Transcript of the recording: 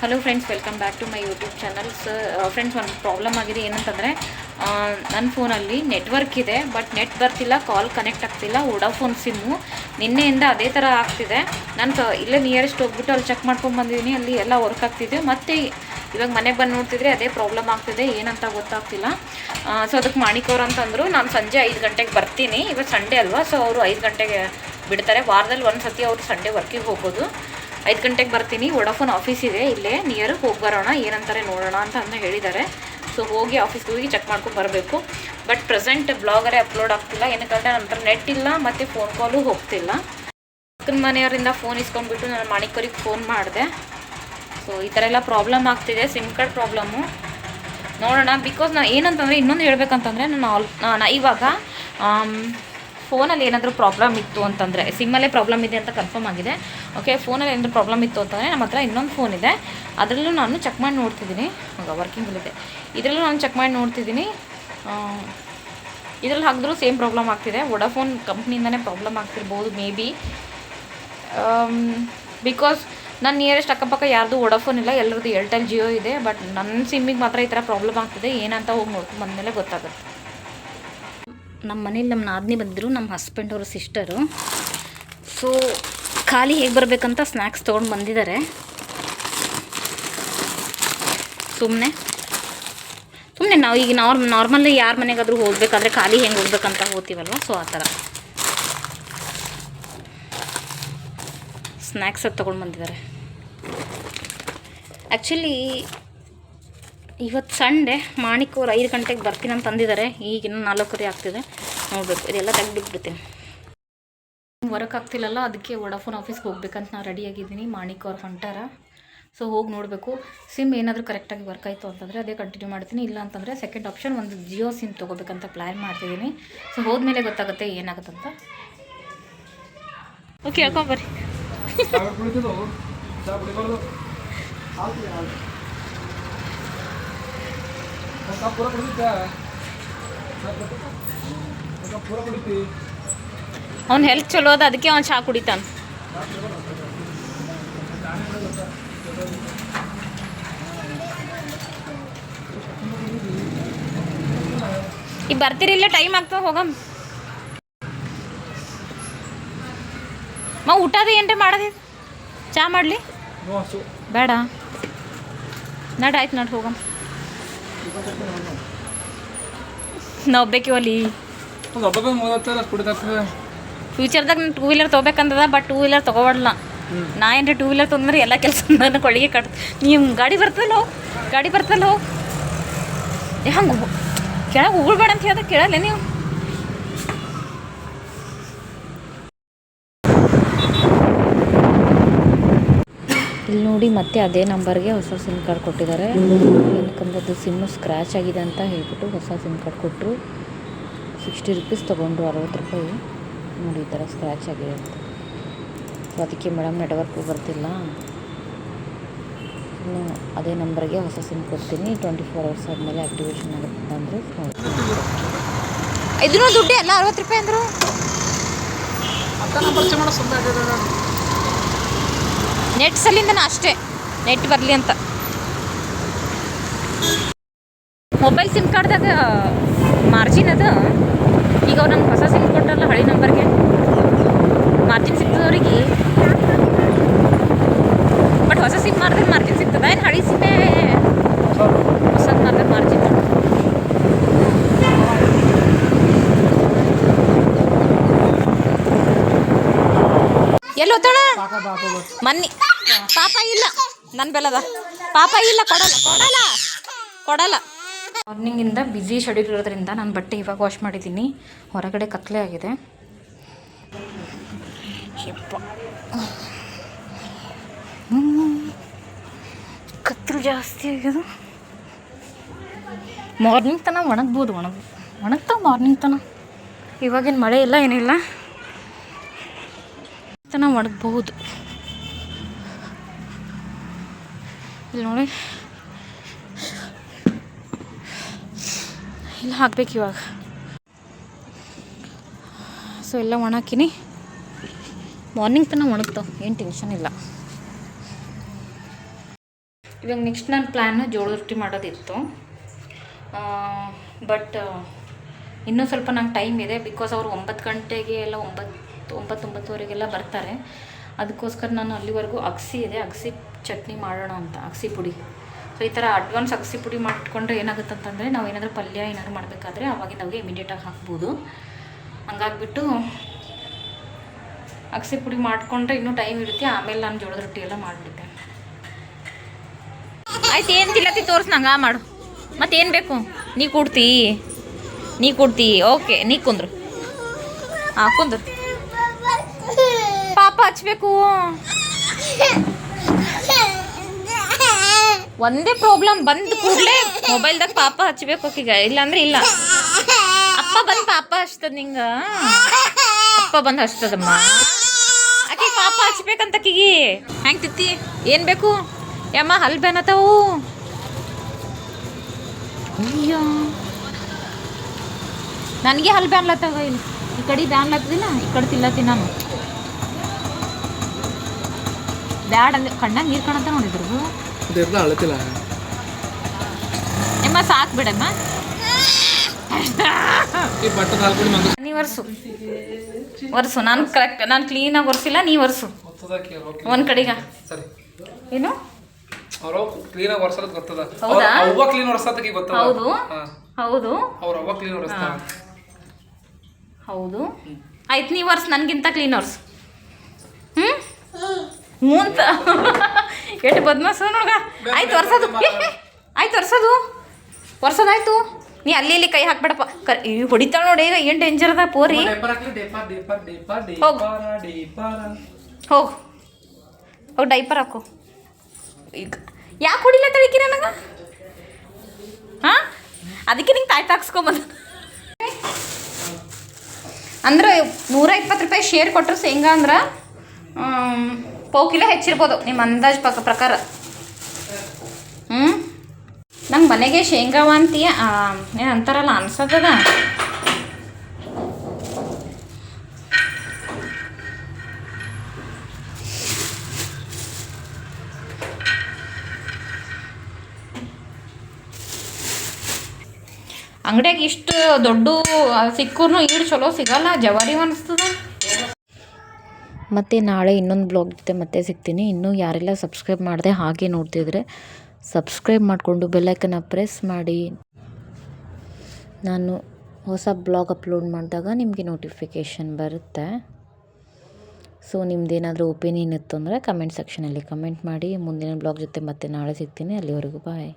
Hello friends, welcome back to my YouTube channels. Friends, ಒಂದು problem ಆಗಿದೆ. ಏನಂತಂದರೆ ನನ್ನ ಫೋನಲ್ಲಿ ನೆಟ್ವರ್ಕ್ ಇದೆ, ಬಟ್ ನೆಟ್ ಬರ್ತಿಲ್ಲ, ಕಾಲ್ ಕನೆಕ್ಟ್ ಆಗ್ತಿಲ್ಲ. ವೋಡಾಫೋನ್ ಸಿಮ್ಮು ನಿನ್ನೆಯಿಂದ ಅದೇ ಥರ ಆಗ್ತಿದೆ. ನಾನು ಇಲ್ಲೇ ನಿಯರೆಸ್ಟ್ ಹೋಗ್ಬಿಟ್ಟು ಅಲ್ಲಿ ಚೆಕ್ ಮಾಡ್ಕೊಂಡು ಬಂದಿದ್ದೀನಿ. ಅಲ್ಲಿ ಎಲ್ಲ ವರ್ಕ್ ಆಗ್ತಿದೆ. ಮತ್ತು ಇವಾಗ ಮನೆಗೆ ಬಂದು ನೋಡ್ತಿದ್ರೆ ಅದೇ ಪ್ರಾಬ್ಲಮ್ ಆಗ್ತಿದೆ. ಏನಂತ ಗೊತ್ತಾಗ್ತಿಲ್ಲ. ಸೊ ಅದಕ್ಕೆ ಮಾಣಿಕವ್ರು ಅಂತಂದರು, ನಾನು ಸಂಜೆ 5 ಗಂಟೆಗೆ ಬರ್ತೀನಿ. ಇವತ್ತು ಸಂಡೇ ಅಲ್ವಾ, ಸೊ ಅವರು 5 ಗಂಟೆಗೆ ಬಿಡ್ತಾರೆ. ವಾರದಲ್ಲಿ ಒಂದು ಸತಿ ಅವರು ಸಂಡೇ ವರ್ಕಿಗೆ ಹೋಗೋದು. 5 ಗಂಟೆಗೆ ಬರ್ತೀನಿ. ವೋಡಾಫೋನ್ ಆಫೀಸ್ ಇದೆ ಇಲ್ಲೇ ನಿಯರ್, ಹೋಗಿ ಬರೋಣ, ಏನಂತಾರೆ ನೋಡೋಣ ಅಂತ ಹೇಳಿದ್ದಾರೆ. ಸೊ ಹೋಗಿ ಆಫೀಸ್ಗೆ ಹೋಗಿ ಚೆಕ್ ಮಾಡ್ಕೊಂಡು ಬರಬೇಕು. ಬಟ್ ಪ್ರೆಸೆಂಟ್ ಬ್ಲಾಗರೇ ಅಪ್ಲೋಡ್ ಆಗ್ತಿಲ್ಲ. ಏನಕ್ಕಂದರೆ ನನ್ನ ಹತ್ರ ನೆಟ್ ಇಲ್ಲ ಮತ್ತು ಫೋನ್ ಕಾಲು ಹೋಗ್ತಿಲ್ಲ. ಅಕ್ಕನ ಮನೆಯವರಿಂದ ಫೋನ್ ಇಸ್ಕೊಂಡ್ಬಿಟ್ಟು ನಾನು ಮಾಣಿಕವ್ರಿಗೆ ಫೋನ್ ಮಾಡಿದೆ. ಸೊ ಈ ಥರ ಎಲ್ಲ ಪ್ರಾಬ್ಲಮ್ ಆಗ್ತಿದೆ, ಸಿಮ್ ಕಾರ್ಡ್ ಪ್ರಾಬ್ಲಮ್ಮು. ನೋಡೋಣ. ಬಿಕಾಸ್ ನಾನು ಏನಂತಂದರೆ, ಇನ್ನೊಂದು ಹೇಳ್ಬೇಕಂತಂದರೆ, ನಾನು ಇವಾಗ ಫೋನಲ್ಲಿ ಏನಾದರೂ ಪ್ರಾಬ್ಲಮ್ ಇತ್ತು ಅಂತಂದರೆ, ಸಿಮ್ಮಲ್ಲೇ ಪ್ರಾಬ್ಲಮ್ ಇದೆ ಅಂತ ಕನ್ಫರ್ಮ್ ಆಗಿದೆ. ಓಕೆ, ಫೋನಲ್ಲಿ ಏನಾದರೂ ಪ್ರಾಬ್ಲಮ್ ಇತ್ತು ಅಂತಂದರೆ ನಮ್ಮ ಹತ್ರ ಇನ್ನೊಂದು ಫೋನ್ ಇದೆ, ಅದರಲ್ಲೂ ನಾನು ಚೆಕ್ ಮಾಡಿ ನೋಡ್ತಿದ್ದೀನಿ. ಆಗ ವರ್ಕಿಂಗಲ್ಲಿದೆ. ಇದರಲ್ಲೂ ನಾನು ಚೆಕ್ ಮಾಡಿ ನೋಡ್ತಿದ್ದೀನಿ. ಇದರಲ್ಲಿ ಹಾಕಿದ್ರೂ ಸೇಮ್ ಪ್ರಾಬ್ಲಮ್ ಆಗ್ತಿದೆ. ವೋಡಾಫೋನ್ ಕಂಪ್ನಿಯಿಂದನೇ ಪ್ರಾಬ್ಲಮ್ ಆಗ್ತಿರ್ಬೋದು ಮೇ ಬಿ. ಬಿಕಾಸ್ ನನ್ನ ನಿಯರೆಸ್ಟ್ ಅಕ್ಕಪಕ್ಕ ಯಾರ್ದು ವೋಡಾಫೋನ್ ಇಲ್ಲ, ಎಲ್ಲರದ್ದು ಏರ್ಟೆಲ್ ಜಿಯೋ ಇದೆ. ಬಟ್ ನನ್ನ ಸಿಮ್ಮಿಗೆ ಮಾತ್ರ ಈ ಥರ ಪ್ರಾಬ್ಲಮ್ ಆಗ್ತಿದೆ. ಏನಂತ ಹೋಗಿ ನೋಡ್ಕೊಂಡು ಬಂದಮೇಲೆ ಗೊತ್ತಾಗುತ್ತೆ. ನಮ್ಮ ಮನೇಲಿ ನಮ್ಮ ನಾದಿನಿ ಬಂದಿದ್ರು, ನಮ್ಮ ಹಸ್ಬೆಂಡ್ ಅವ್ರ ಸಿಸ್ಟರು. ಸೊ ಖಾಲಿ ಹೇಗೆ ಬರಬೇಕಂತ ಸ್ನ್ಯಾಕ್ಸ್ ತೊಗೊಂಡು ಬಂದಿದ್ದಾರೆ. ಸುಮ್ಮನೆ ನಾವು ಈಗ ನಾರ್ಮಲ್ಲಿ ಯಾರ ಮನೆಗಾದರೂ ಹೋಗಬೇಕಾದ್ರೆ ಖಾಲಿ ಹೆಂಗೆ ಹೋಗ್ಬೇಕಂತ ಹೋಗ್ತೀವಲ್ವ, ಸೊ ಆ ಥರ ಸ್ನ್ಯಾಕ್ಸ್ ಅದು ತೊಗೊಂಡು ಬಂದಿದ್ದಾರೆ. ಆ್ಯಕ್ಚುಲಿ ಇವತ್ತು ಸಂಡೇ. ಮಾಣಿಕವ್ರು 5 ಗಂಟೆಗೆ ಬರ್ತೀನಿ ಅಂತ ಅಂದಿದ್ದಾರೆ. ಈಗಿನ 4:30 ಆಗ್ತಿದೆ. ನೋಡಬೇಕು, ಇದೆಲ್ಲ ತೆಗೆದುಬಿಟ್ಬಿಡ್ತೀನಿ. ವರ್ಕ್ ಆಗ್ತಿಲ್ಲಲ್ಲ, ಅದಕ್ಕೆ ವೋಡಾಫೋನ್ ಆಫೀಸ್ಗೆ ಹೋಗ್ಬೇಕಂತ ನಾನು ರೆಡಿಯಾಗಿದ್ದೀನಿ. ಮಾಣಿಕವ್ರು ಹೊಂಟಾರ. ಸೊ ಹೋಗಿ ನೋಡಬೇಕು. ಸಿಮ್ ಏನಾದರೂ ಕರೆಕ್ಟಾಗಿ ವರ್ಕ್ ಆಯಿತು ಅಂತಂದರೆ ಅದೇ ಕಂಟಿನ್ಯೂ ಮಾಡ್ತೀನಿ. ಇಲ್ಲ ಅಂತಂದರೆ ಸೆಕೆಂಡ್ ಆಪ್ಷನ್ ಒಂದು ಜಿಯೋ ಸಿಮ್ ತೊಗೋಬೇಕಂತ ಪ್ಲ್ಯಾನ್ ಮಾಡ್ತಿದ್ದೀನಿ. ಸೊ ಹೋದ್ಮೇಲೆ ಗೊತ್ತಾಗುತ್ತೆ ಏನಾಗುತ್ತಂತ. ಓಕೆ, ಹೇಳ್ಕೊಂಬರ್ರಿ. ಅವ್ನು ಹೆಲ್ತ್ ಚಲೋ ಅದ, ಅದಕ್ಕೆ ಅವ್ನು ಚಹಾ ಕುಡಿತಾನೆ. ಈಗ ಬರ್ತೀರಿ? ಇಲ್ಲ ಟೈಮ್ ಆಗ್ತದೆ, ಹೋಗಮ್. ಊಟದ ಏನ್ರಿ ಮಾಡೋದು? ಚಹಾ ಮಾಡಲಿ? ಬೇಡ, ನಡ್ ಆಯ್ತು, ನಡ್ ಹೋಗಮ್. ನಾವು ಬೇಕಿವಲ್ಲಿ ಫ್ಯೂಚರ್ದಾಗ ನಾನು 2 ವೀಲರ್ ತೊಗೋಬೇಕಂತದ. ಬಟ್ 2 ವೀಲರ್ ತೊಗೊಬಾರ್ದಲ್ಲ. ನಾ ಏನ್ರಿ 2 ವೀಲರ್ ತೊಂದ್ರೆ ಎಲ್ಲ ಕೆಲಸ ನನ್ನ ಕೊಳ್ಳಿಗೆ ಕಟ್. ನೀವು ಗಾಡಿ ಬರ್ತದಲ್ಲ ಹಂಗೆ ಕೆಳಗೆ ಉಗುಳ್ಬೇಡ ಅಂತ ಹೇಳಿದ್ರೆ ಕೇಳಲ್ಲ ನೀವು. ಇಲ್ಲಿ ನೋಡಿ, ಮತ್ತೆ ಅದೇ ನಂಬರ್ಗೆ ಹೊಸ ಸಿಮ್ ಕಾರ್ಡ್ ಕೊಟ್ಟಿದ್ದಾರೆ. ಏನಕ್ಕಂದ್ರೆ ಅದು ಸಿಮ್ಮು ಸ್ಕ್ರ್ಯಾಚ್ ಆಗಿದೆ ಅಂತ ಹೇಳ್ಬಿಟ್ಟು ಹೊಸ ಸಿಮ್ ಕಾರ್ಡ್ ಕೊಟ್ಟರು. 60 ರೂಪೀಸ್ ತೊಗೊಂಡ್ರು, 60 ರೂಪಾಯಿ. ನೋಡಿ, ಈ ಥರ ಸ್ಕ್ರ್ಯಾಚ್ ಆಗಿದೆ ಅಂತ. ಸೊ ಅದಕ್ಕೆ ಮೇಡಮ್ ನೆಟ್ವರ್ಕು ಬರ್ತಿಲ್ಲ, ಇನ್ನು ಅದೇ ನಂಬರ್ಗೆ ಹೊಸ ಸಿಮ್ ಕೊಡ್ತೀನಿ. 24 ಅವರ್ಸ್ ಆದಮೇಲೆ ಆ್ಯಕ್ಟಿವೇಶನ್ ಆಗುತ್ತೆ ಅಂದರೆ ಇದೂ ದುಡ್ಡು ಎಲ್ಲ 60 ರೂಪಾಯಿ ಅಂದರು. ನೆಟ್ ಸಲಿಂದನ ಅಷ್ಟೇ, ನೆಟ್ ಬರಲಿ ಅಂತ. ಮೊಬೈಲ್ ಸಿಮ್ ಕಾರ್ಡ್ದಾಗ ಮಾರ್ಜಿನ್ ಅದ. ಈಗ ಅವ್ರು ನಂಗೆ ಹೊಸ ಸಿಮ್ ಕೊಟ್ಟರಲ್ಲ, ಹಳೆ ನಂಬರ್ಗೆ ಮಾರ್ಜಿನ್ ಸಿಗ್ತದವ್ರಿಗೆ. ಬಟ್ ಹೊಸ ಸಿಮ್ ಮಾರಿದ್ರೆ ಮಾರ್ಜಿನ್ ಸಿಗ್ತದ ಏನು? ಹಳೆ ಸಿಮ್ಮೇ ಹೊಸದು ಮಾರಿದ್ರೆ ಮಾರ್ಜಿನ್. ಎಲ್ಲಿ ಹೋಗ್ತಾಳ ಮನ್ನಿ? ಪಾಪ ಇಲ್ಲ, ನನ್ನ ಬೆಲ್ಲದ ಪಾಪ ಇಲ್ಲ, ಕೊಡಲ್ಲ. ಮಾರ್ನಿಂಗಿಂದ ಬ್ಯುಸಿ ಶೆಡ್ಯೂಲ್ ಇರೋದ್ರಿಂದ ನಾನು ಬಟ್ಟೆ ಇವಾಗ ವಾಶ್ ಮಾಡಿದ್ದೀನಿ. ಹೊರಗಡೆ ಕತ್ಲೆ ಆಗಿದೆ. ಕತ್ತಲು ಜಾಸ್ತಿ ಆಗಿದೆ. ಮಾರ್ನಿಂಗ್ ತನಕ ಒಣಗ್ತಾವ ಮಾರ್ನಿಂಗ್ ತನಕ. ಇವಾಗೇನು ಮಳೆ ಇಲ್ಲ, ಏನಿಲ್ಲ, ತನಕ ಒಣಗಬಹುದು. ಇಲ್ಲಿ ನೋಡಿ, ಇಲ್ಲಿ ಹಾಕ್ಬೇಕು ಇವಾಗ. ಸೊ ಎಲ್ಲ ಒಣಾಕಿನಿ. ಮಾರ್ನಿಂಗ್ ತನಕ ಒಣಗ್ತಾವೆ, ಏನು ಟೆನ್ಷನ್ ಇಲ್ಲ. ಇವಾಗ ನೆಕ್ಸ್ಟ್ ನನ್ನ ಪ್ಲ್ಯಾನು ಜೋಳದ ರೊಟ್ಟಿ ಮಾಡೋದಿತ್ತು. ಬಟ್ ಇನ್ನೂ ಸ್ವಲ್ಪ ನಂಗೆ ಟೈಮ್ ಇದೆ. ಬಿಕಾಸ್ ಅವರು 9 ಗಂಟೆಗೆ ಎಲ್ಲ 9-9:30ವರೆಗೆಲ್ಲ ಬರ್ತಾರೆ. ಅದಕ್ಕೋಸ್ಕರ ನಾನು ಅಲ್ಲಿವರೆಗೂ ಅಗಸಿ ಇದೆ, ಅಗಸಿ ಚಟ್ನಿ ಮಾಡೋಣ ಅಂತ, ಅಗಸಿ ಪುಡಿ. ಸೊ ಈ ಥರ ಅಡ್ವಾನ್ಸ್ ಅಗಸಿ ಪುಡಿ ಮಾಡಿಟ್ಕೊಂಡ್ರೆ ಏನಾಗುತ್ತೆ ಅಂತಂದರೆ ನಾವು ಏನಾದರೂ ಪಲ್ಯ ಏನಾದರೂ ಮಾಡಬೇಕಾದ್ರೆ ಅವಾಗಿಂದಾಗೆ ಇಮಿಡಿಯೇಟಾಗಿ ಹಾಕ್ಬೋದು. ಹಂಗಾಗ್ಬಿಟ್ಟು ಅಗಸಿ ಪುಡಿ ಮಾಡಿಕೊಂಡ್ರೆ ಇನ್ನೂ ಟೈಮ್ ಇರುತ್ತೆ. ಆಮೇಲೆ ನಾನು ಜೋಳದ ರೊಟ್ಟಿ ಎಲ್ಲ ಮಾಡಿಬಿಡ್ತೆ. ಆಯ್ತು, ಏನು ತಿಲ್ಲತ್ತಿ ತೋರಿಸ್ ನಂಗೆ ಮಾಡು. ಮತ್ತೇನು ಬೇಕು? ನೀ ಕೊಡ್ತೀ ಓಕೆ, ನೀ ಕುಂದ್ರು. ಹಾಂ ಕುಂದ್ರು. ಪಾಪ ಹಚ್ಬೇಕು. ಒಂದೇ ಪ್ರಾಬ್ಲಮ್, ಬಂದು ಕೂಡಲೇ ಮೊಬೈಲ್ದಾಗ ಪಾಪ ಹಚ್ಬೇಕು ಆಕಿಗೆ, ಇಲ್ಲಾಂದ್ರೆ ಇಲ್ಲ. ಅಪ್ಪ ಬಂದು ಪಾಪ ಹಚ್ತದ ನಿಂಗೆ, ಅಪ್ಪ ಬಂದು ಹಚ್ತದಮ್ಮ. ಆಕೆ ಪಾಪ ಹಚ್ಬೇಕಂತ ಆಕಿಗೆ. ಹೆಂಗೆ ತಿತ್ತಿ? ಏನು ಬೇಕು? ಯಮ್ಮ ಹಲ್ ಬೇನತಾವು. ಅಯ್ಯೋ ನನಗೆ ಹಲ್ ಬ್ಯಾನ್ಲತ್ತಾವ. ಇಲ್ಲಿ ಈ ಕಡೆ ಬ್ಯಾನ್ಲತ್ತದಿಲ್ಲ, ಈ ಕಡೆ ತಿಲ್ಲತ್ತೀನಿ ನಾನು. ಬ್ಯಾಡ್ ಅಂದ್ರೆ ಕಣ್ಣಾಗ ನೀರು ಕಾಣಂತ ನೋಡಿದ್ರು. ಎಮ್ಮ ಸಾಕು ಬಿಡಮ್ಮ. ನೀ ಒರ್ಸು. ನಾನು ಕರೆಕ್ಟ್, ನಾನು ಕ್ಲೀನಾಗಿ ಒರೆಸಿಲ್ಲ, ನೀ ಒರೆಸು ಒಂದು ಕಡೆಗ. ಏನು ಕ್ಲೀನಾಗಿ ಒರೆಸೋದು ಗೊತ್ತದ. ಹೌದಾ? ಅವ್ವ ಕ್ಲೀನ್ ಒರೆಸೋದಕ್ಕೆ ಗೊತ್ತದ. ಹೌದು ಹೌದು ಅವ್ರ ಅವ್ವ ಕ್ಲೀನ್ ಒರೆಸ್ತಾಳ. ಹೌದು, ಆಯ್ತು, ನೀ ಒರ್ಸು, ನನಗಿಂತ ಕ್ಲೀನ್ ಒರ್ಸು. ಹ್ಞೂ ಅಂತ ಎಷ್ಟು ಬದ್ಮಾಸು ನೋಡ್ಗ. ಆಯ್ತು ಒರ್ಸೋದು, ಆಯ್ತು ಒರ್ಸೋದಾಯ್ತು. ನೀ ಅಲ್ಲಿ ಇಲ್ಲಿ ಕೈ ಹಾಕ್ಬೇಡಪ್ಪ. ಹೊಡಿತಾಳ ನೋಡಿ, ಈಗ ಏನು ಡೇಂಜರ್ ಅದ ಪೋರಿ. ಹೋಗು ಡೈಪರ್ ಹಾಕು. ಈಗ ಯಾಕೆ ಹೊಡಿಲ್ಲ ತಳಿಕಿ ನನಗೆ? ಹಾಂ, ಅದಕ್ಕೆ ನಿಂಗೆ ತಾಯ್ತು ಹಾಕ್ಸ್ಕೊಂಬಂದು. ಅಂದ್ರೆ 120 ರೂಪಾಯಿ ಶೇರ್ ಕೊಟ್ಟರು ಶೇಂಗಾ ಅಂದ್ರೆ 1 ಕಿಲೋ ಹೆಚ್ಚಿರ್ಬೋದು ನಿಮ್ಮ ಅಂದಾಜು ಪ್ರಕಾರ. ನಂಗೆ ಮನೆಗೆ ಶೇಂಗಾವ ಅಂತೀಯ ಏನು ಅಂತಾರಲ್ಲ ಅನ್ಸತ್ತದ. ಅಂಗಡಿಯಾಗ ಇಷ್ಟು ದೊಡ್ಡ ಸಿಕ್ಕೂರ್ನು ಈಡು ಚಲೋ ಸಿಗಲ್ಲ, ಜವಾರಿ ಅನಿಸ್ತದ. ಮತ್ತು ನಾಳೆ ಇನ್ನೊಂದು ಬ್ಲಾಗ್ ಜೊತೆ ಮತ್ತೆ ಸಿಗ್ತೀನಿ. ಇನ್ನೂ ಯಾರೆಲ್ಲ ಸಬ್ಸ್ಕ್ರೈಬ್ ಮಾಡಿದೆ ಹಾಗೆ ನೋಡ್ತಿದ್ರೆ ಸಬ್ಸ್ಕ್ರೈಬ್ ಮಾಡಿಕೊಂಡು ಬೆಲ್ಲೈಕನ್ನ ಪ್ರೆಸ್ ಮಾಡಿ. ನಾನು ಹೊಸ ಬ್ಲಾಗ್ ಅಪ್ಲೋಡ್ ಮಾಡಿದಾಗ ನಿಮಗೆ ನೋಟಿಫಿಕೇಷನ್ ಬರುತ್ತೆ. ಸೊ ನಿಮ್ದೇನಾದರೂ ಒಪಿನಿಯನ್ ಇತ್ತು ಅಂದರೆ ಕಮೆಂಟ್ ಸೆಕ್ಷನಲ್ಲಿ ಕಮೆಂಟ್ ಮಾಡಿ. ಮುಂದಿನ ಬ್ಲಾಗ್ ಜೊತೆ ಮತ್ತೆ ನಾಳೆ ಸಿಗ್ತೀನಿ. ಅಲ್ಲಿವರೆಗೂ ಬಾಯ್.